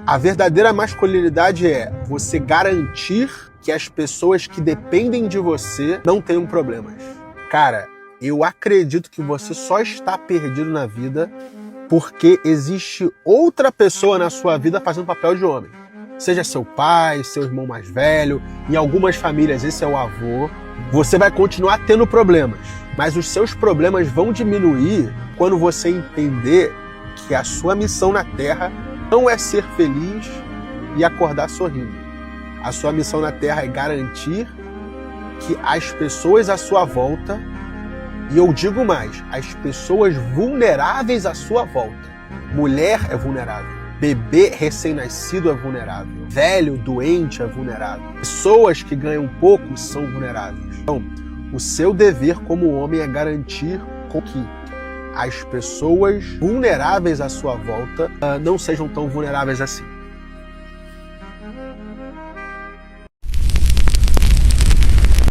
A verdadeira masculinidade é você garantir que as pessoas que dependem de você não tenham problemas. Cara, eu acredito que você só está perdido na vida porque existe outra pessoa na sua vida fazendo papel de homem. Seja seu pai, seu irmão mais velho, em algumas famílias esse é o avô. Você vai continuar tendo problemas, mas os seus problemas vão diminuir quando você entender que a sua missão na Terra não é ser feliz e acordar sorrindo. A sua missão na Terra é garantir que as pessoas à sua volta, e eu digo mais, as pessoas vulneráveis à sua volta. Mulher é vulnerável, bebê recém-nascido é vulnerável, velho, doente é vulnerável, pessoas que ganham pouco são vulneráveis. Então, o seu dever como homem é garantir que as pessoas vulneráveis à sua volta não sejam tão vulneráveis assim.